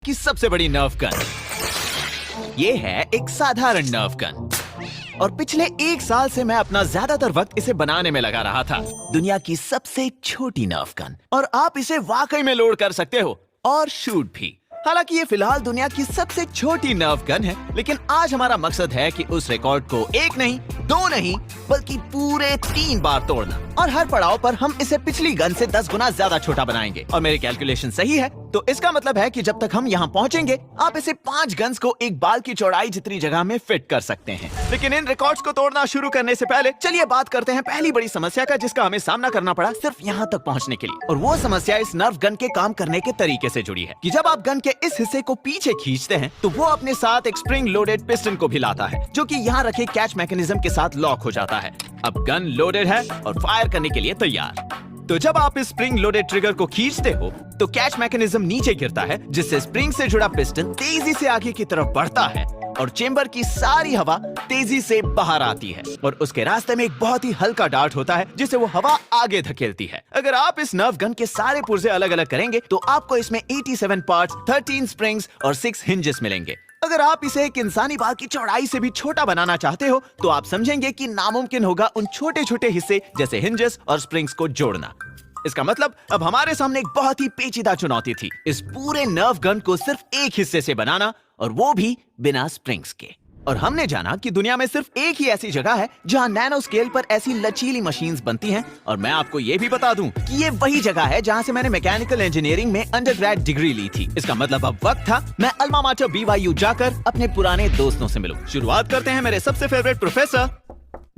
की सबसे बड़ी नर्फ गन। ये है एक साधारण नर्फ गन और पिछले 1 साल से मैं अपना ज्यादातर वक्त इसे बनाने में लगा रहा था। दुनिया की सबसे छोटी नर्फ गन और आप इसे वाकई में लोड कर सकते हो और शूट भी। हालांकि ये फिलहाल दुनिया की सबसे छोटी नर्फ गन है, लेकिन आज हमारा मकसद है कि उस रिकॉर्ड को 1 नहीं 2 नहीं बल्कि पूरे 3 बार तोड़ना। और हर पड़ाव पर हम इसे पिछली गन से 10 गुना ज्यादा छोटा बनाएंगे। और मेरी कैलकुलेशन सही है तो इसका मतलब है कि जब तक हम यहाँ पहुँचेंगे आप इसे 5 गन्स को एक बाल की चौड़ाई जितनी जगह में फिट कर सकते हैं। लेकिन इन रिकॉर्ड्स को तोड़ना शुरू करने से पहले चलिए बात करते हैं पहली बड़ी समस्या का, जिसका हमें सामना करना पड़ा सिर्फ यहाँ तक पहुँचने के लिए। और वो समस्या इस नर्फ गन के काम करने के तरीके से जुड़ी है कि जब आप गन के इस हिस्से को पीछे खींचते हैं तो वो अपने साथ एक स्प्रिंग लोडेड पिस्टन को भी लाता है, जो कि यहाँ रखे कैच मैकेनिज्म के साथ लॉक हो जाता है। अब गन लोडेड है और फायर करने के लिए तैयार। तो जब आप इस स्प्रिंग लोडेड ट्रिगर को खींचते हो तो कैच मैकेनिज्म नीचे गिरता है, जिससे स्प्रिंग से जुड़ा पिस्टन तेजी से आगे की तरफ बढ़ता है और चेंबर की सारी हवा तेजी से बाहर आती है। और उसके रास्ते में एक बहुत ही हल्का डार्ट होता है जिसे वो हवा आगे धकेलती है। अगर आप इस नर्फ गन के सारे पुर्जे अलग अलग करेंगे तो आपको इसमें 87 पार्ट्स, 13 स्प्रिंग्स और 6 हिंजेस मिलेंगे। अगर आप इसे एक इंसानी बाल की चौड़ाई से भी छोटा बनाना चाहते हो तो आप समझेंगे कि नामुमकिन होगा उन छोटे छोटे हिस्से जैसे हिंजेस और स्प्रिंग्स को जोड़ना। इसका मतलब अब हमारे सामने एक बहुत ही पेचीदा चुनौती थी, इस पूरे नर्फ गन को सिर्फ एक हिस्से से बनाना, और वो भी बिना स्प्रिंग्स के। और हमने जाना कि दुनिया में सिर्फ एक ही ऐसी जगह है जहां नैनो स्केल पर ऐसी लचीली मशीन्स बनती हैं। और मैं आपको ये भी बता दूं कि ये वही जगह है जहां से मैंने मैकेनिकल इंजीनियरिंग में अंडरग्रेड डिग्री ली थी। इसका मतलब अब वक्त था मैं अल्मा माटर BYU जाकर अपने पुराने दोस्तों से मिलूं। शुरुआत करते हैं मेरे सबसे फेवरेट प्रोफेसर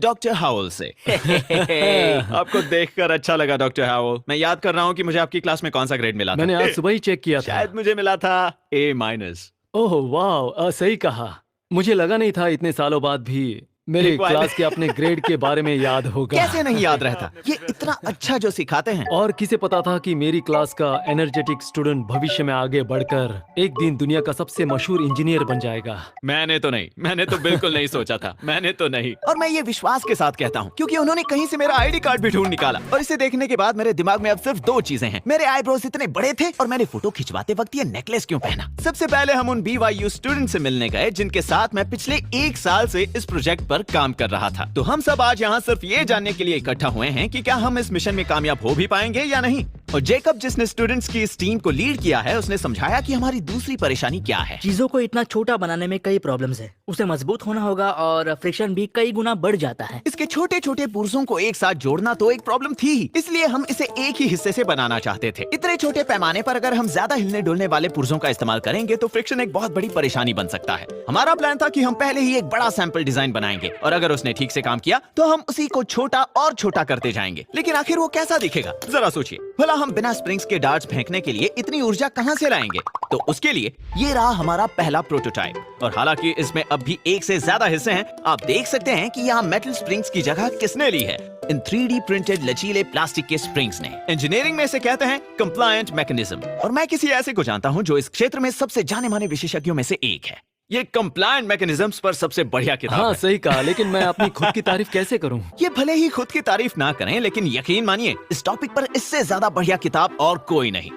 डॉक्टर हाउल से। आपको देखकर अच्छा लगा डॉक्टर हाउल। मैं याद कर रहा हूँ कि मुझे आपकी क्लास में कौन सा ग्रेड मिला था। मैंने आज सुबह ही चेक किया था। शायद मुझे मिला था A-। ओह वाह, सही कहा। मुझे लगा नहीं था इतने सालों बाद भी मेरे क्लास के अपने ग्रेड के बारे में याद होगा। कैसे नहीं याद रहता, ये इतना अच्छा जो सिखाते हैं। और किसे पता था कि मेरी क्लास का एनर्जेटिक स्टूडेंट भविष्य में आगे बढ़कर एक दिन दुनिया का सबसे मशहूर इंजीनियर बन जाएगा। मैंने तो बिल्कुल नहीं सोचा था। मैंने तो नहीं। और मैं ये विश्वास के साथ कहता हूँ क्योंकि उन्होंने कहीं से मेरा ID कार्ड भी ढूंढ निकाला। और इसे देखने के बाद मेरे दिमाग में अब सिर्फ 2 चीजें हैं। मेरे आईब्रोज इतने बड़े थे और मैंने फोटो खिंचवाते वक्त ये नेकलेस क्यों पहना। सबसे पहले हम उन BYU स्टूडेंट से मिलने गए जिनके साथ मैं पिछले 1 साल से इस प्रोजेक्ट पर काम कर रहा था। तो हम सब आज यहाँ सिर्फ ये जानने के लिए इकट्ठा हुए हैं कि क्या हम इस मिशन में कामयाब हो भी पाएंगे या नहीं। और जेकब, जिसने स्टूडेंट्स की इस टीम को लीड किया है, उसने समझाया कि हमारी दूसरी परेशानी क्या है। चीजों को इतना छोटा बनाने में कई प्रॉब्लम्स है। उसे मजबूत होना होगा और फ्रिक्शन भी कई गुना बढ़ जाता है। इसके छोटे छोटे पुर्जों को एक साथ जोड़ना तो एक प्रॉब्लम थी ही, इसलिए हम इसे एक ही हिस्से से बनाना चाहते थे। इतने छोटे पैमाने पर अगर हम ज्यादा हिलने डुलने वाले पुर्जों का इस्तेमाल करेंगे तो फ्रिक्शन एक बहुत बड़ी परेशानी बन सकता है। हमारा प्लान था कि हम पहले ही एक बड़ा सैंपल डिजाइन बनाएंगे और अगर उसने ठीक से काम किया तो हम उसी को छोटा और छोटा करते जाएंगे। लेकिन आखिर वो कैसा दिखेगा, जरा सोचिए। भला हम बिना स्प्रिंग्स के डार्ट्स फेंकने के लिए इतनी ऊर्जा कहां से लाएंगे। तो उसके लिए ये रहा हमारा पहला प्रोटोटाइप। और हालांकि इसमें अब भी 1 से ज्यादा हिस्से हैं, आप देख सकते हैं कि यहाँ मेटल स्प्रिंग्स की जगह किसने ली है, इन 3D प्रिंटेड लचीले प्लास्टिक के स्प्रिंग्स ने। इंजीनियरिंग में इसे कहते हैं कंप्लायंट मैकेनिज्म। और मैं किसी ऐसे को जानता हूँ जो इस क्षेत्र में सबसे जाने माने विशेषज्ञों में से एक है। ये कंप्लायंट मैकेनिज्म्स पर सबसे बढ़िया किताब हाँ, है। सही कहा, लेकिन मैं अपनी खुद की तारीफ कैसे करूं? ये भले ही खुद की तारीफ ना करें, लेकिन यकीन मानिए इस टॉपिक पर इससे ज्यादा बढ़िया किताब और कोई नहीं।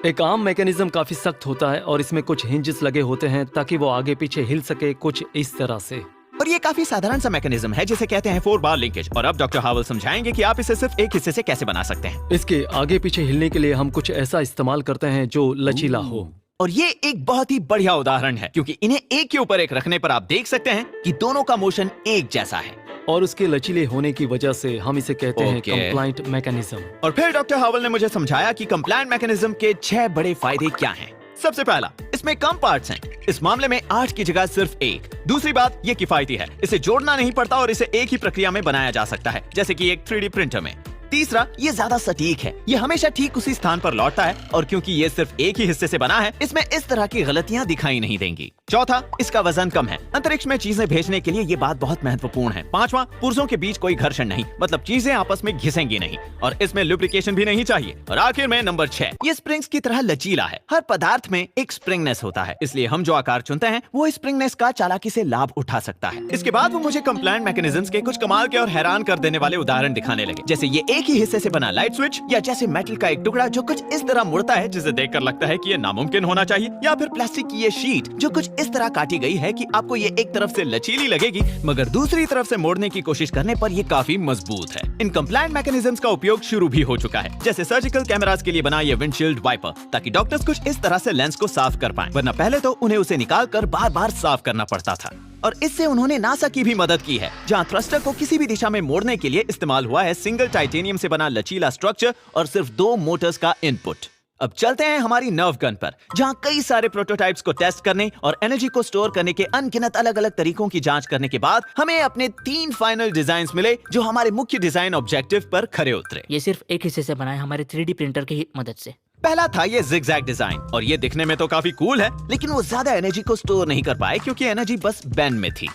एक आम मैकेनिज्म काफी सख्त होता है और इसमें कुछ हिंजेस लगे होते हैं ताकि वो आगे पीछे हिल सके, कुछ इस तरह से। और ये काफी साधारण सा मैकेनिज्म है जिसे कहते हैं 4 बार लिंकेज। और अब डॉक्टर हावल समझाएंगे कि आप इसे सिर्फ एक हिस्से से कैसे बना सकते हैं। इसके आगे पीछे हिलने के लिए हम कुछ ऐसा इस्तेमाल करते हैं जो लचीला हो। और ये एक बहुत ही बढ़िया उदाहरण है क्योंकि इन्हें एक के ऊपर एक रखने पर आप देख सकते हैं कि दोनों का मोशन एक जैसा है। और उसके लचीले होने की वजह से हम इसे कहते हैं कंप्लायंट मैकेनिज्म। और फिर डॉक्टर हावल ने मुझे समझाया कि कंप्लायंट मैकेनिज्म के 6 बड़े फायदे क्या हैं। सबसे पहला, इसमें कम पार्ट्स हैं। इस मामले में 8 की जगह सिर्फ 1। दूसरी बात, ये किफायती है, इसे जोड़ना नहीं पड़ता और इसे एक ही प्रक्रिया में बनाया जा सकता है, जैसे कि एक 3D प्रिंटर में। तीसरा, ये ज्यादा सटीक है, ये हमेशा ठीक उसी स्थान पर लौटता है और क्योंकि ये सिर्फ एक ही हिस्से से बना है, इसमें इस तरह की गलतियां दिखाई नहीं देंगी। चौथा, इसका वजन कम है। अंतरिक्ष में चीजें भेजने के लिए ये बात बहुत महत्वपूर्ण है। पांचवा, पुर्जों के बीच कोई घर्षण नहीं, मतलब चीजें आपस में घिसेंगी नहीं और इसमें लुब्रिकेशन भी नहीं चाहिए। और आखिर में नंबर 6, ये स्प्रिंग्स की तरह लचीला है। हर पदार्थ में एक स्प्रिंगनेस होता है, इसलिए हम जो आकार चुनते हैं वो स्प्रिंगनेस का चालाकी से लाभ उठा सकता है। इसके बाद वो मुझे कंप्लायंट मैकेनिज्म्स के कुछ कमाल के और हैरान कर देने वाले उदाहरण दिखाने लगे, जैसे ये एक ही हिस्से से बना लाइट स्विच, या जैसे मेटल का एक टुकड़ा जो कुछ इस तरह मुड़ता है जिसे देखकर लगता है कि ये नामुमकिन होना चाहिए, या फिर प्लास्टिक की ये शीट जो कुछ इस तरह काटी गई है कि आपको ये एक तरफ से लचीली लगेगी मगर दूसरी तरफ से मोड़ने की कोशिश करने पर ये काफी मजबूत है। इन कंप्लायंट मैकेनिज्म्स का उपयोग शुरू भी हो चुका है, जैसे सर्जिकल कैमरास के लिए बना ये विंडशील्ड वाइपर, ताकि डॉक्टर्स कुछ इस तरह से लेंस को साफ कर पाएं, वरना पहले तो उन्हें उसे निकाल कर बार बार साफ करना पड़ता था। और इससे उन्होंने नासा की भी मदद की है, जहां थ्रस्टर को किसी भी दिशा में मोड़ने के लिए इस्तेमाल हुआ है सिंगल टाइटेनियम से बना लचीला स्ट्रक्चर और सिर्फ 2 मोटर्स का इनपुट। अब चलते हैं हमारी नर्व गन पर, जहां कई सारे प्रोटोटाइप्स को टेस्ट करने और एनर्जी को स्टोर करने के अनगिनत अलग अलग तरीकों की जांच करने के बाद हमें अपने 3 फाइनल डिजाइन मिले जो हमारे मुख्य डिजाइन ऑब्जेक्टिव पर खरे उतरे। ये सिर्फ एक हिस्से से बना है हमारे 3D प्रिंटर की मदद से। पहला था ये जिगजैग डिजाइन, और ये दिखने में तो काफी कूल है, लेकिन वो ज्यादा एनर्जी को स्टोर नहीं कर पाए क्योंकि एनर्जी बस बैंड में थी।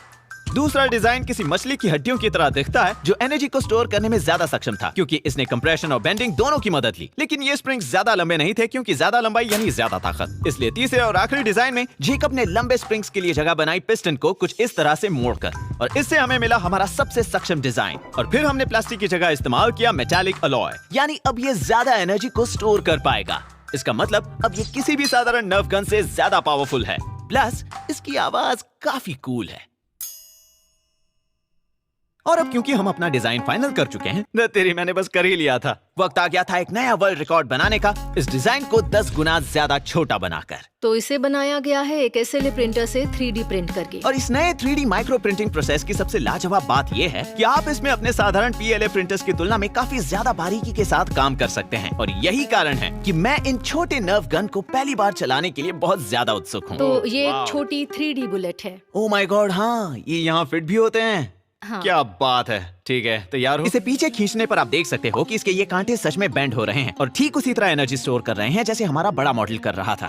दूसरा डिजाइन किसी मछली की हड्डियों की तरह दिखता है, जो एनर्जी को स्टोर करने में ज्यादा सक्षम था क्योंकि इसने कंप्रेशन और बेंडिंग दोनों की मदद ली, लेकिन ये स्प्रिंग्स ज्यादा लंबे नहीं थे क्योंकि ज्यादा लंबाई यानी ज्यादा ताकत। इसलिए तीसरे और आखिरी डिजाइन में जेकब ने लंबे स्प्रिंग्स के लिए जगह बनाई पिस्टन को कुछ इस तरह से मोड़कर, और इससे हमें मिला हमारा सबसे सक्षम डिजाइन। और फिर हमने प्लास्टिक की जगह इस्तेमाल किया मेटालिक अलॉय, यानी अब ये ज्यादा एनर्जी को स्टोर कर पाएगा। इसका मतलब अब ये किसी भी साधारण नर्व गन से ज्यादा पावरफुल है, प्लस इसकी आवाज काफी कूल है। और अब क्योंकि हम अपना डिजाइन फाइनल कर चुके हैं, न तेरी मैंने बस कर ही लिया था, वक्त आ गया था एक नया वर्ल्ड रिकॉर्ड बनाने का, इस डिजाइन को 10 गुना ज्यादा छोटा बनाकर। तो इसे बनाया गया है एक SLA प्रिंटर से 3D प्रिंट करके। और इस नए 3D माइक्रो प्रिंटिंग प्रोसेस की सबसे लाजवाब बात यह है कि आप इसमें अपने साधारण PLA प्रिंटर्स की तुलना में काफी ज्यादा बारीकी के साथ काम कर सकते हैं, और यही कारण है कि मैं इन छोटे नर्व गन को पहली बार चलाने के लिए बहुत ज्यादा उत्सुक हूँ। तो ये एक छोटी 3D बुलेट है। ओह माय गॉड, हाँ, ये यहाँ फिट भी होते हैं। हाँ। क्या बात है। ठीक है, तैयार हो? इसे पीछे खींचने पर आप देख सकते हो कि इसके ये कांटे सच में बेंड हो रहे हैं और ठीक उसी तरह एनर्जी स्टोर कर रहे हैं जैसे हमारा बड़ा मॉडल कर रहा था।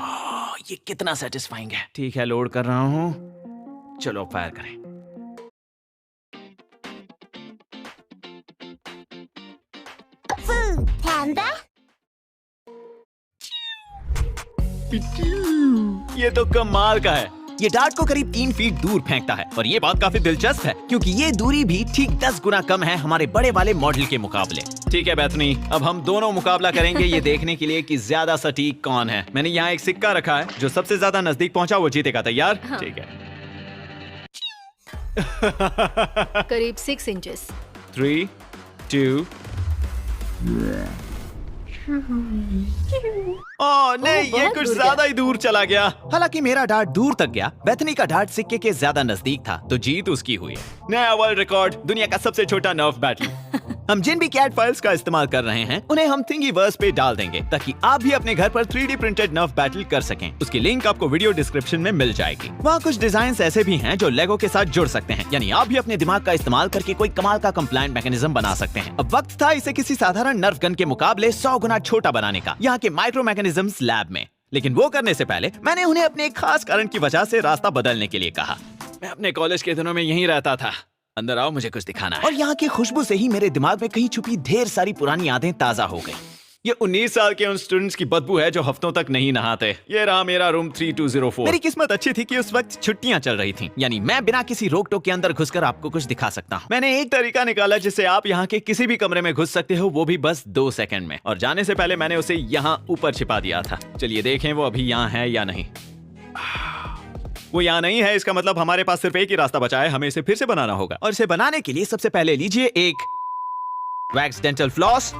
ये कितना सेटिस्फाइंग है। ठीक है, लोड कर रहा हूँ, चलो फायर करें। Panda? ये तो कमाल का है। ये डार्ट को करीब 3 फीट दूर फेंकता है, और ये बात काफी दिलचस्प है क्योंकि ये दूरी भी ठीक 10 गुना कम है हमारे बड़े वाले मॉडल के मुकाबले। ठीक है बैथनी, अब हम दोनों मुकाबला करेंगे ये देखने के लिए कि ज्यादा सटीक कौन है। मैंने यहाँ एक सिक्का रखा है, जो सबसे ज्यादा नजदीक पहुंचा वो जीतेगा। तैयार? हाँ। ठीक है। करीब 6 इंचेस। 3, 2 ओह नहीं, ये बहुत कुछ दूर ज्यादा ही दूर चला गया। हालांकि मेरा डार्ट दूर तक गया, बेथनी का डार्ट सिक्के के ज्यादा नजदीक था, तो जीत उसकी हुई। नया वर्ल्ड रिकॉर्ड, दुनिया का सबसे छोटा नर्व बैटल। हम जिन भी कैट फाइल्स का इस्तेमाल कर रहे हैं उन्हें हम थिंगीवर्स पे डाल देंगे ताकि आप भी अपने घर पर 3D प्रिंटेड नर्व बैटल कर सकें। उसकी लिंक आपको वीडियो डिस्क्रिप्शन में मिल जाएगी। वहाँ कुछ डिजाइन ऐसे भी हैं जो लेगो के साथ जुड़ सकते हैं, यानी आप भी अपने दिमाग का इस्तेमाल करके कोई कमाल का कंप्लायंट मैकेनिज्म बना सकते हैं। अब वक्त था इसे किसी साधारण नर्व गन के मुकाबले 100 गुना छोटा बनाने का, यहाँ के माइक्रो मैकेनिज्म्स लैब में। लेकिन वो करने से पहले मैंने उन्हें अपने एक खास कारण की वजह से रास्ता बदलने के लिए कहा। मैं अपने कॉलेज के दिनों में यहीं रहता था। अंदर आओ, मुझे कुछ दिखाना है। और यहाँ की खुशबू से ही मेरे दिमाग में कहीं छुपी ढेर सारी पुरानी यादें ताजा हो गई। ये 19 साल के उन स्टूडेंट्स की बदबू है जो हफ्तों तक नहीं नहाते। ये रहा मेरा रूम 3204। मेरी किस्मत अच्छी थी कि उस वक्त छुट्टियां चल रही थीं, यानी मैं बिना किसी रोक टोक के अंदर घुसकर आपको कुछ दिखा सकता हूँ। मैंने एक तरीका निकाला जिससे आप यहाँ के किसी भी कमरे में घुस सकते हो, वो भी बस 2 सेकंड में। और जाने से पहले मैंने उसे यहाँ ऊपर छिपा दिया था। चलिए देखें वो अभी यहाँ है या नहीं। वो यहाँ नहीं है, इसका मतलब हमारे पास सिर्फ एक ही रास्ता बचा है, हमें इसे फिर से बनाना होगा। और इसे बनाने के लिए सबसे पहले लीजिए एक वैक्स डेंटल फ्लॉस,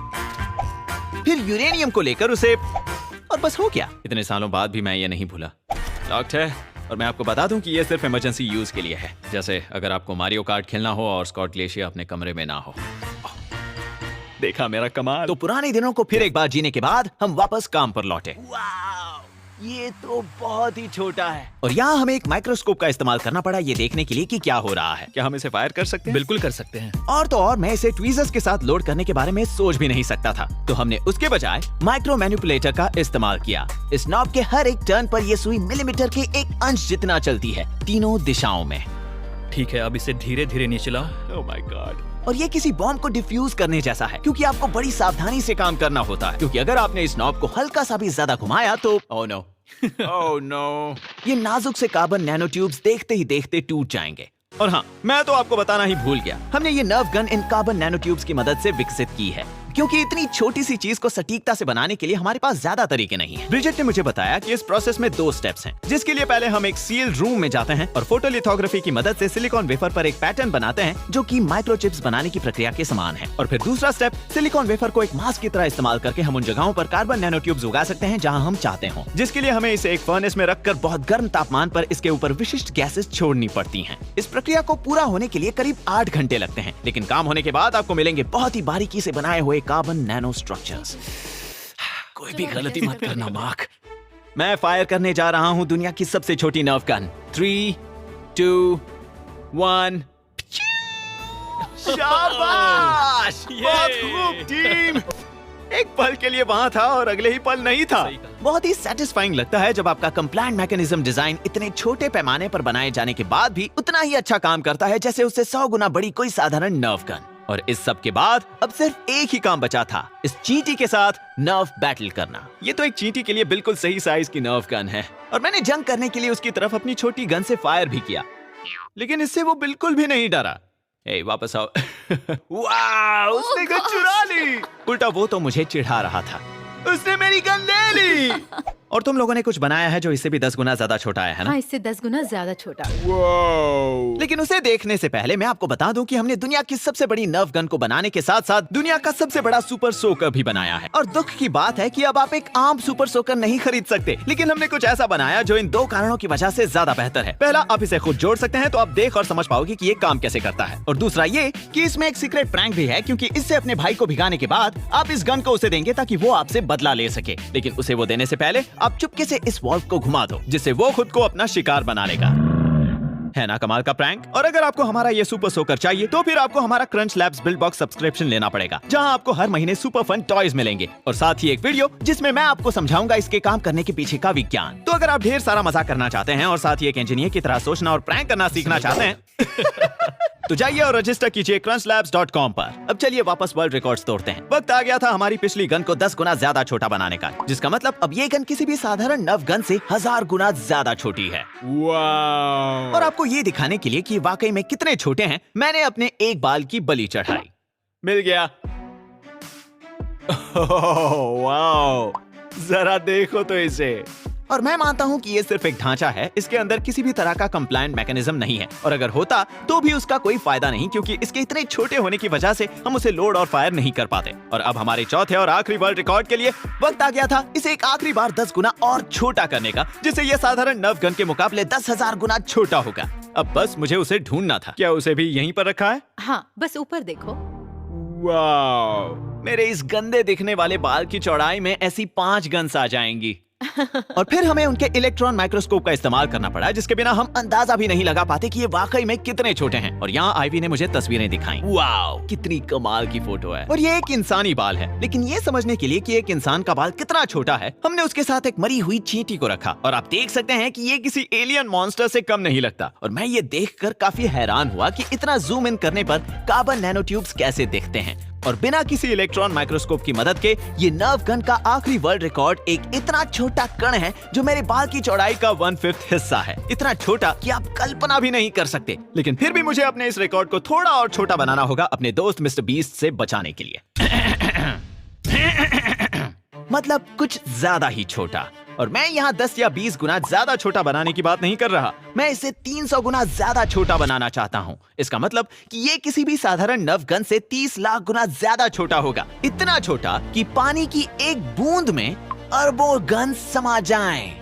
फिर यूरेनियम को लेकर उसे, और बस हो गया। इतने सालों बाद भी मैं ये नहीं भूला। लॉक्ड है, और मैं आपको बता दूं कि ये सिर्फ इमरजेंसी यूज के लिए है, जैसे अगर आपको मारियो कार्ट खेलना हो और स्कॉट ग्लेशियर अपने कमरे में ना हो। देखा मेरा कमाल। तो पुराने दिनों को फिर एक बार जीने के बाद हम वापस काम पर लौटे। ये तो बहुत ही छोटा है, और यहाँ हमें एक माइक्रोस्कोप का इस्तेमाल करना पड़ा ये देखने के लिए कि क्या हो रहा है। क्या हम इसे फायर कर सकते हैं? बिल्कुल कर सकते हैं। और तो और मैं इसे ट्वीजर्स के साथ लोड करने के बारे में सोच भी नहीं सकता था, तो हमने उसके बजाय माइक्रो मैनिपुलेटर का इस्तेमाल किया। इस नॉब के हर एक टर्न पर यह सुई मिलीमीटर के एक अंश जितना चलती है, तीनों दिशाओं में। ठीक है, अब इसे धीरे धीरे नीचे लाओ। Oh my God. और ये किसी बॉम्ब को डिफ्यूज करने जैसा है, क्योंकि आपको बड़ी सावधानी से काम करना होता है, क्योंकि अगर आपने इस नॉब को हल्का सा भी ज्यादा घुमाया तो ओह नो ओह नो, ये नाजुक से कार्बन नैनो ट्यूब्स देखते ही देखते टूट जाएंगे। और हाँ, मैं तो आपको बताना ही भूल गया, हमने ये नर्व गन इन कार्बन नैनो ट्यूब्स की मदद से विकसित की है। क्योंकि इतनी छोटी सी चीज को सटीकता से बनाने के लिए हमारे पास ज्यादा तरीके नहीं है। ब्रिजेट ने मुझे बताया कि इस प्रोसेस में 2 स्टेप्स हैं, जिसके लिए पहले हम एक सील्ड रूम में जाते हैं और फोटोलिथोग्राफी की मदद से सिलिकॉन वेफर पर एक पैटर्न बनाते हैं जो कि माइक्रोचिप्स बनाने की प्रक्रिया के समान है। और फिर दूसरा स्टेप, सिलिकॉन वेफर को एक मास्क की तरह इस्तेमाल करके हम उन जगहों पर कार्बन नैनो ट्यूब्स उगा सकते हैं जहां हम चाहते हो, जिसके लिए हमें इसे एक फर्नेस में रखकर बहुत गर्म तापमान पर इसके ऊपर विशिष्ट गैसेस छोड़नी पड़ती हैं। इस प्रक्रिया को पूरा होने के लिए करीब 8 घंटे लगते हैं, लेकिन काम होने के बाद आपको मिलेंगे बहुत ही बारीकी से बनाए हुए कार्बन नैनो स्ट्रक्चर्स। कोई भी गलती मत करना मार्क। मैं फायर करने जा रहा हूं दुनिया की सबसे छोटी नर्व गन। 3, 2, 1। शाबाश! बहुत खूब टीम। एक पल के लिए वहां था और अगले ही पल नहीं था। बहुत ही सेटिस्फाइंग लगता है जब आपका कंप्लायंट मैकेनिज्म डिजाइन इतने छोटे पैमाने पर बनाए जाने के बाद भी उतना ही अच्छा काम करता है जैसे उससे 100 गुना बड़ी कोई साधारण नर्व गन। और इस सब के बाद अब सिर्फ एक ही काम बचा था, इस चींटी के साथ नर्व बैटल करना। ये तो एक चींटी के लिए बिल्कुल सही साइज की नर्व गन है और मैंने जंग करने के लिए उसकी तरफ अपनी छोटी गन से फायर भी किया, लेकिन इससे वो बिल्कुल भी नहीं डरा। ए, वापस आओ। वाह, उसने गन चुरा ली। उल्टा वो तो मुझे चिढ़ा रहा था, उसने मेरी गन ले ली। और तुम लोगों ने कुछ बनाया है जो इससे भी 10 गुना ज्यादा छोटा है ना? हाँ, इससे 10 गुना ज्यादा छोटा। लेकिन उसे देखने से पहले मैं आपको बता दूं कि हमने दुनिया की सबसे बड़ी नर्व गन को बनाने के साथ साथ दुनिया का सबसे बड़ा सुपर सोकर भी बनाया है। और दुख की बात है कि अब आप एक आम सुपर सोकर नहीं खरीद सकते, लेकिन हमने कुछ ऐसा बनाया जो इन 2 कारणों की वजह से ज्यादा बेहतर है। पहला, आप इसे खुद जोड़ सकते हैं तो आप देख और समझ पाओगे कि ये काम कैसे करता है। और दूसरा ये कि इसमें एक सीक्रेट प्रैंक भी है, क्योंकि इससे अपने भाई को भिगाने के बाद आप इस गन को उसे देंगे ताकि वो आपसे बदला ले सके। लेकिन उसे वो देने से पहले आप चुपके से इस वॉल्व को घुमा दो, जिससे वो खुद को अपना शिकार बना लेगा। है ना कमाल का प्रैंक? और अगर आपको हमारा ये सुपर सोकर चाहिए तो फिर आपको हमारा crunch labs build box subscription लेना पड़ेगा, जहां आपको हर महीने सुपर फन टॉयज मिलेंगे और साथ ही एक वीडियो जिसमें मैं आपको समझाऊंगा इसके काम करने के पीछे का विज्ञान। तो अगर आप ढेर सारा मजाक करना चाहते हैं और साथ ही एक इंजीनियर की तरह सोचना और प्रैंक करना सीखना चाहते हैं तो जाइए और रजिस्टर कीजिए crunchlabs.com पर। अब चलिए वापस वर्ल्ड रिकॉर्ड्स तोड़ते हैं। वक्त आ गया था हमारी पिछली गन को 10 गुना ज्यादा छोटा बनाने का, जिसका मतलब अब ये गन किसी भी साधारण नर्व गन से 1000 गुना ज्यादा छोटी है। वाव! और आपको ये दिखाने के लिए कि वाकई में कितने छोटे हैं, मैंने अपने एक बाल की बलि चढ़ाई। मिल गया। वाव! जरा देखो तो इसे। और मैं मानता हूं कि ये सिर्फ एक ढांचा है, इसके अंदर किसी भी तरह का कंप्लायंट मैकेनिज्म नहीं है, और अगर होता तो भी उसका कोई फायदा नहीं, क्योंकि इसके इतने छोटे होने की वजह से हम उसे लोड और फायर नहीं कर पाते। और अब हमारे चौथे और आखिरी वर्ल्ड रिकॉर्ड के लिए वक्त आ गया था इसे एक आखिरी बार 10 गुना और छोटा करने का, जिससे यह साधारण नर्व गन के मुकाबले 10,000 गुना छोटा होगा। अब बस मुझे उसे ढूंढना था। क्या उसे भी यहीं पर रखा है? हाँ, बस ऊपर देखो। वाव! मेरे इस गंदे दिखने वाले बाल की चौड़ाई में ऐसी 5 गन्स आ जाएंगी। और फिर हमें उनके इलेक्ट्रॉन माइक्रोस्कोप का इस्तेमाल करना पड़ा, जिसके बिना हम अंदाजा भी नहीं लगा पाते कि ये वाकई में कितने छोटे हैं। और यहाँ आईवी ने मुझे तस्वीरें दिखाई। वाओ, कितनी कमाल की फोटो है। और ये एक इंसानी बाल है, लेकिन ये समझने के लिए कि एक इंसान का बाल कितना छोटा है, हमने उसके साथ एक मरी हुई चींटी को रखा। और आप देख सकते हैं कि ये किसी एलियन मॉन्स्टर से कम नहीं लगता। और मैं ये देखकर काफी हैरान हुआ कि इतना जूम इन करने पर कार्बन नैनो ट्यूब्स कैसे दिखते हैं। और बिना किसी इलेक्ट्रॉन माइक्रोस्कोप की मदद के ये नर्व गन का आखिरी वर्ल्ड रिकॉर्ड एक इतना छोटा कण है जो मेरे बाल की चौड़ाई का 1/5 हिस्सा है। इतना छोटा कि आप कल्पना भी नहीं कर सकते। लेकिन फिर भी मुझे अपने इस रिकॉर्ड को थोड़ा और छोटा बनाना होगा अपने दोस्त मिस्टर बीस्ट से बचाने के लिए। मतलब कुछ ज्यादा ही छोटा। और मैं यहाँ 10 या 20 गुना ज्यादा छोटा बनाने की बात नहीं कर रहा, मैं इसे 300 गुना ज्यादा छोटा बनाना चाहता हूँ। इसका मतलब कि ये किसी भी साधारण नर्व गन से 30 लाख गुना ज्यादा छोटा होगा। इतना छोटा कि पानी की एक बूंद में अरबों गन समा जाएं।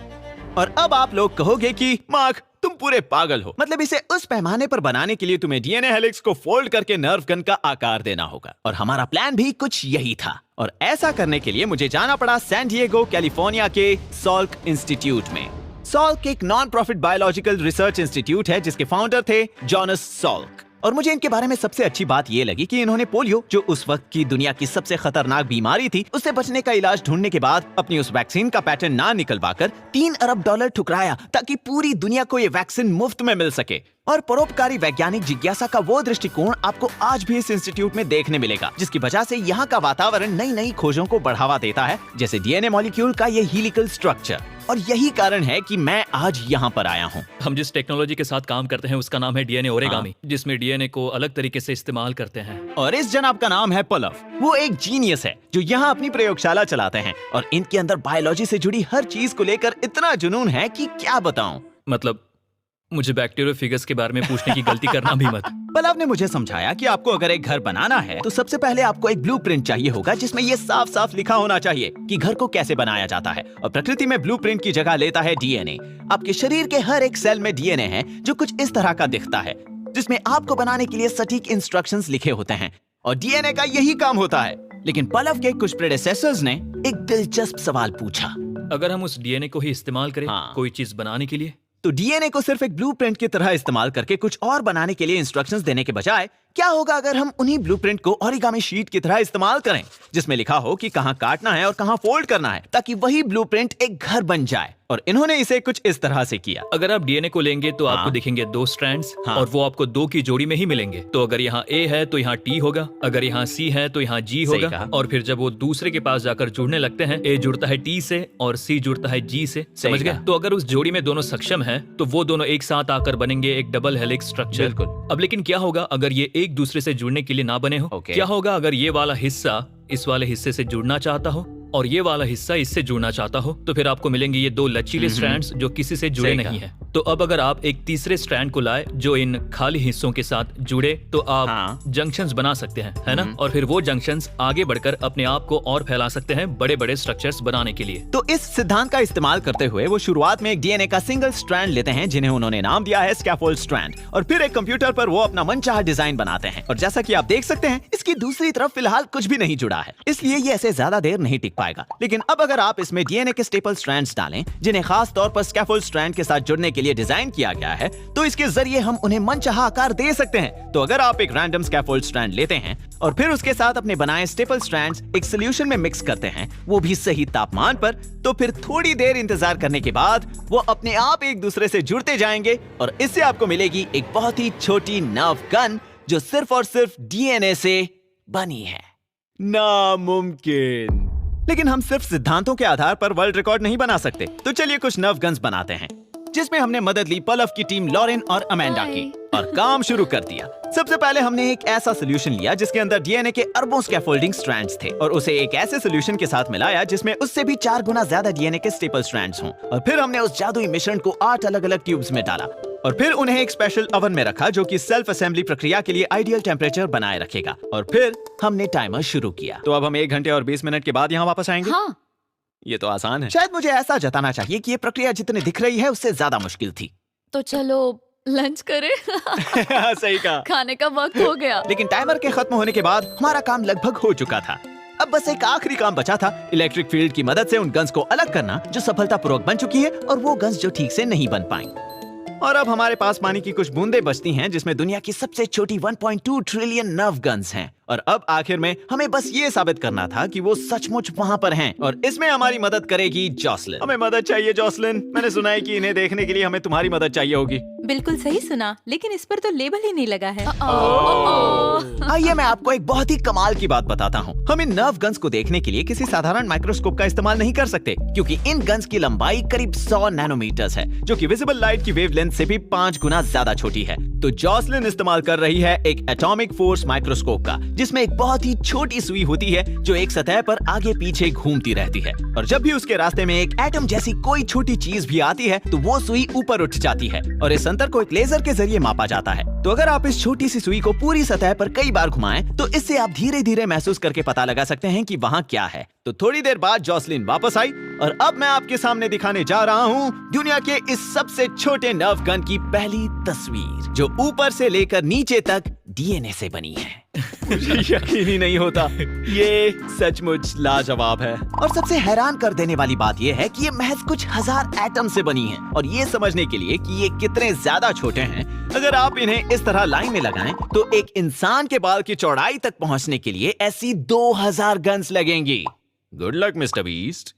और अब आप लोग कहोगे कि मार्क, तुम पूरे पागल हो। मतलब इसे उस पैमाने पर बनाने के लिए तुम्हें डीएनए हेलिक्स को फोल्ड करके नर्व गन का आकार देना होगा। और हमारा प्लान भी कुछ यही था। और ऐसा करने के लिए मुझे जाना पड़ा सैन डिएगो, कैलिफोर्निया के सॉल्क इंस्टीट्यूट में। सॉल्क एक non profit biological research institute है जिसके फाउंडर थे जॉनस सॉल्क। और मुझे इनके बारे में सबसे अच्छी बात ये लगी कि इन्होंने पोलियो, जो उस वक्त की दुनिया की सबसे खतरनाक बीमारी थी, उससे बचने का इलाज ढूंढने के बाद अपनी उस वैक्सीन का पैटर्न ना निकलवाकर $3 अरब ठुकराया ताकि पूरी दुनिया को ये वैक्सीन मुफ्त में मिल सके। और परोपकारी वैज्ञानिक जिज्ञासा का वो दृष्टिकोण आपको आज भी इस इंस्टीट्यूट में देखने मिलेगा, जिसकी वजह से यहाँ का वातावरण नई नई खोजों को बढ़ावा देता है, जैसे डीएनए मॉलिक्यूल का ये हीलिकल स्ट्रक्चर। और यही कारण है कि मैं आज यहाँ पर आया हूँ। हम जिस टेक्नोलॉजी के साथ काम करते हैं उसका नाम है डीएनए ओरिगामी, जिसमें डीएनए को अलग तरीके से इस्तेमाल करते हैं। और इस जनाब का नाम है पलव। वो एक जीनियस है जो यहाँ अपनी प्रयोगशाला चलाते हैं और इनके अंदर बायोलॉजी से जुड़ी हर चीज को लेकर इतना जुनून है कि क्या बताऊं। मतलब मुझे बैक्टीरियोफेगस के बारे में पूछने की गलती करना भी मत। पलव ने मुझे समझाया कि आपको अगर एक घर बनाना है तो सबसे पहले आपको एक ब्लूप्रिंट चाहिए होगा, जिसमें ये साफ साफ लिखा होना चाहिए कि घर को कैसे बनाया जाता है। और प्रकृति में ब्लूप्रिंट की जगह लेता है डीएनए। आपके शरीर के हर एक सेल में डीएनए है जो कुछ इस तरह का दिखता है, जिसमें आपको बनाने के लिए सटीक इंस्ट्रक्शंस लिखे होते हैं। और डीएनए का यही काम होता है। लेकिन पलव के कुछ प्रेडेसेसर्स ने एक दिलचस्प सवाल पूछा। अगर हम उस डीएनए को ही इस्तेमाल करें कोई चीज बनाने के लिए, तो डीएनए को सिर्फ एक ब्लूप्रिंट की तरह इस्तेमाल करके कुछ और बनाने के लिए इंस्ट्रक्शंस देने के बजाय क्या होगा अगर हम उन्हीं ब्लूप्रिंट को ओरिगामी शीट की तरह इस्तेमाल करें, जिसमें लिखा हो कि कहां काटना है और कहां फोल्ड करना है, ताकि वही ब्लूप्रिंट एक घर बन जाए। और इन्होंने इसे कुछ इस तरह से किया। अगर आप डीएनए को लेंगे तो आपको दिखेंगे 2 स्ट्रैंड्स और वो आपको 2 की जोड़ी में ही मिलेंगे। तो अगर यहाँ ए है तो यहाँ टी होगा, अगर यहाँ सी है तो यहाँ जी होगा। और फिर जब वो दूसरे के पास जाकर जुड़ने लगते हैं, ए जुड़ता है टी से और सी जुड़ता है जी से, समझ गए? तो अगर उस जोड़ी में दोनों सक्षम है तो वो दोनों एक साथ आकर बनेंगे एक डबल हेलिक्स स्ट्रक्चर। अब लेकिन क्या होगा अगर ये एक दूसरे से जुड़ने के लिए ना बने हो? क्या होगा अगर ये वाला हिस्सा इस वाले हिस्से से जुड़ना चाहता हो और ये वाला हिस्सा इससे जुड़ना चाहता हो? तो फिर आपको मिलेंगे ये 2 लचीले स्ट्रैंड्स जो किसी से जुड़े नहीं है। तो अब अगर आप एक तीसरे स्ट्रैंड को लाए जो इन खाली हिस्सों के साथ जुड़े तो आप जंक्शंस बना सकते हैं, है ना? और फिर वो जंक्शंस आगे बढ़कर अपने आप को और फैला सकते हैं बड़े बड़े स्ट्रक्चर्स बनाने के लिए। तो इस सिद्धांत का इस्तेमाल करते हुए वो शुरुआत में एक डीएनए का सिंगल स्ट्रैंड लेते हैं, जिन्हें उन्होंने नाम दिया है स्कैफोल्ड स्ट्रैंड। और फिर एक कंप्यूटर पर वो अपना मनचाहा डिजाइन बनाते हैं। और जैसा कि आप देख सकते हैं, इसकी दूसरी तरफ फिलहाल कुछ भी नहीं जुड़ा है, इसलिए ये ऐसे ज्यादा देर नहीं टिक पाएगा। लेकिन अब अगर आप इसमें डीएनए के स्टेपल स्ट्रैंड्स डालें, जिन्हें खास तौर पर स्कैफोल्ड स्ट्रैंड के साथ जुड़ने के लिए डिजाइन किया गया है, तो इसके जरिए हम उन्हें मनचाहा आकार दे सकते हैं। तो अगर आप एक रैंडम स्कैफोल्ड स्ट्रैंड लेते हैं और फिर उसके साथ अपने बनाए स्टेपल स्ट्रैंड्स एक सॉल्यूशन में मिक्स करते हैं, वो भी सही तापमान पर, तो फिर थोड़ी देर इंतजार करने के बाद वो अपने आप एक दूसरे से जुड़ते जाएंगे और इससे आपको मिलेगी एक बहुत ही छोटी नर्व गन जो सिर्फ और सिर्फ डीएनए से बनी है। नामुमकिन। लेकिन हम सिर्फ सिद्धांतों के आधार पर वर्ल्ड रिकॉर्ड नहीं बना सकते, तो चलिए कुछ नर्व गन्स बनाते हैं, जिसमें हमने मदद ली पलव की टीम लॉरेन और अमेंडा की और काम शुरू कर दिया। सबसे पहले हमने एक ऐसा सोल्यूशन लिया जिसके अंदर डीएनए के अरबों स्कैफोल्डिंग स्ट्रैंड्स थे और उसे एक ऐसे सोल्यूशन के साथ मिलाया जिसमें उससे भी 4 गुना ज्यादा डीएनए के स्टेपल स्ट्रैंड्स हों। और फिर हमने उस जादुई मिश्रण को 8 अलग अलग ट्यूब्स में डाला और फिर उन्हें एक स्पेशल ओवन में रखा जो कि सेल्फ असेंबली प्रक्रिया के लिए आइडियल टेम्परेचर बनाए रखेगा। और फिर हमने टाइमर शुरू किया। तो अब हम 1 घंटे और 20 मिनट के बाद यहाँ वापस आएंगे। हाँ। ये तो आसान है। शायद मुझे ऐसा जताना चाहिए कि ये प्रक्रिया जितनी दिख रही है उससे ज्यादा मुश्किल थी। तो चलो लंच करें। सही कहा। खाने का वक्त हो गया। लेकिन टाइमर के खत्म होने के बाद हमारा काम लगभग हो चुका था। अब बस एक आखिरी काम बचा था, इलेक्ट्रिक फील्ड की मदद से उन गन्स को अलग करना जो सफलतापूर्वक बन चुकी है और वो गन्स जो ठीक से नहीं बन पाई। और अब हमारे पास पानी की कुछ बूंदें बचती हैं, जिसमें दुनिया की सबसे छोटी 1.2 ट्रिलियन नर्व गन्स हैं। और अब आखिर में हमें बस ये साबित करना था कि वो सचमुच वहाँ पर हैं। और इसमें हमारी मदद करेगी जॉसलिन। हमें मदद चाहिए जॉसलिन। मैंने सुना है कि इन्हें देखने के लिए हमें तुम्हारी मदद चाहिए होगी। बिल्कुल सही सुना, लेकिन इस पर तो लेबल ही नहीं लगा है। आइए मैं आपको एक बहुत ही कमाल की बात बताता हूँ। हम इन नर्व गन्स को देखने के लिए किसी साधारण माइक्रोस्कोप का इस्तेमाल नहीं कर सकते, क्योंकि इन गन्स की लंबाई करीब 100 नैनोमीटर्स है, जो कि विजिबल लाइट की वेवलेंथ से भी 5 गुना ज्यादा छोटी है। तो जॉसलिन इस्तेमाल कर रही है एक एटॉमिक फोर्स माइक्रोस्कोप का, जिसमें एक बहुत ही छोटी सुई होती है जो एक सतह पर आगे पीछे घूमती रहती है। और जब भी उसके रास्ते में एक एटम जैसी कोई छोटी चीज भी आती है तो वो सुई ऊपर उठ जाती है और इस अंतर को एक लेजर के जरिए मापा जाता है। तो अगर आप इस छोटी सी सुई को पूरी सतह पर कई बार घुमाएं तो इससे आप धीरे धीरे महसूस करके पता लगा सकते हैं कि वहाँ क्या है। तो थोड़ी देर बाद जॉसलिन वापस आई और अब मैं आपके सामने दिखाने जा रहा हूँ दुनिया के इस सबसे छोटे नर्व गन की पहली तस्वीर, जो ऊपर से लेकर नीचे तक डीएनए से बनी है। मुझे यकीन ही नहीं होता, ये सचमुच लाजवाब है। और सबसे हैरान कर देने वाली बात ये है कि ये महज कुछ 1000 एटम से बनी है। और ये समझने के लिए कि ये कितने ज्यादा छोटे हैं, अगर आप इन्हें इस तरह लाइन में लगाएं तो एक इंसान के बाल की चौड़ाई तक पहुंचने के लिए ऐसी 2000 गन्स लगेंगी। Good luck mister beast.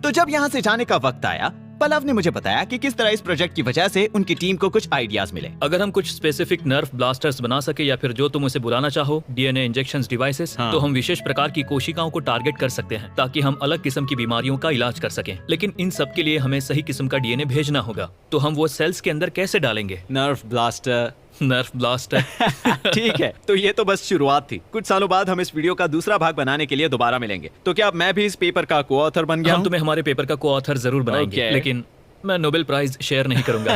तो जब यहाँ से जाने का वक्त आया पलव ने मुझे बताया कि किस तरह इस प्रोजेक्ट की वजह से उनकी टीम को कुछ आइडियाज मिले। अगर हम कुछ स्पेसिफिक नर्व ब्लास्टर्स बना सके या फिर जो तुम उसे बुलाना चाहो डीएनए इंजेक्शन डिवाइसेस, तो हम विशेष प्रकार की कोशिकाओं को टारगेट कर सकते हैं ताकि हम अलग किस्म की बीमारियों का इलाज कर सकें। लेकिन इन सब के लिए हमें सही किस्म का डीएनए भेजना होगा। तो हम वो सेल्स के अंदर कैसे डालेंगे? Nerve blaster. ठीक है, तो ये तो बस शुरुआत थी। कुछ सालों बाद हम इस वीडियो का दूसरा भाग बनाने के लिए दोबारा मिलेंगे। तो क्या अब मैं भी इस पेपर का को ऑथर बन गया हम हूं? तुम्हें हमारे पेपर का को ऑथर जरूर बनाएंगे, लेकिन मैं नोबेल प्राइज शेयर नहीं करूंगा।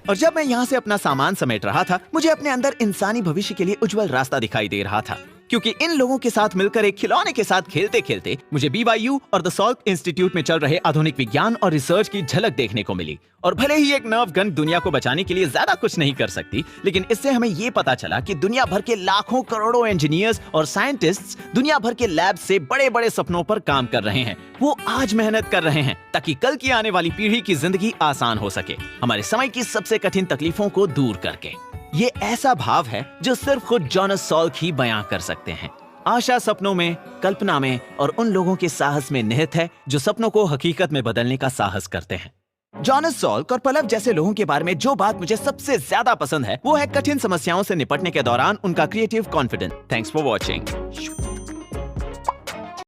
और जब मैं यहाँ से अपना सामान समेट रहा था, मुझे अपने अंदर इंसानी भविष्य के लिए उज्जवल रास्ता दिखाई दे रहा था, क्योंकि इन लोगों के साथ मिलकर एक खिलौने के साथ खेलते खेलते मुझे BYU और द सॉल्क इंस्टीट्यूट में चल रहे आधुनिक विज्ञान और रिसर्च की झलक देखने को मिली। और भले ही एक नर्व गन दुनिया को बचाने के लिए ज्यादा कुछ नहीं कर सकती, लेकिन इससे हमें ये पता चला कि दुनिया भर के लाखों करोड़ों इंजीनियर्स और साइंटिस्ट्स दुनिया भर के लैब से बड़े बड़े सपनों पर काम कर रहे हैं। वो आज मेहनत कर रहे हैं ताकि कल की आने वाली पीढ़ी की जिंदगी आसान हो सके, हमारे समय की सबसे कठिन तकलीफों को दूर करके। ये ऐसा भाव है जो सिर्फ खुद जॉनस सॉल्क ही बयां कर सकते हैं। आशा सपनों में, कल्पना में और उन लोगों के साहस में निहित है जो सपनों को हकीकत में बदलने का साहस करते हैं। जॉनस सॉल्क और पलव जैसे लोगों के बारे में जो बात मुझे सबसे ज्यादा पसंद है वो है कठिन समस्याओं से निपटने के दौरान उनका creative confidence. Thanks for watching.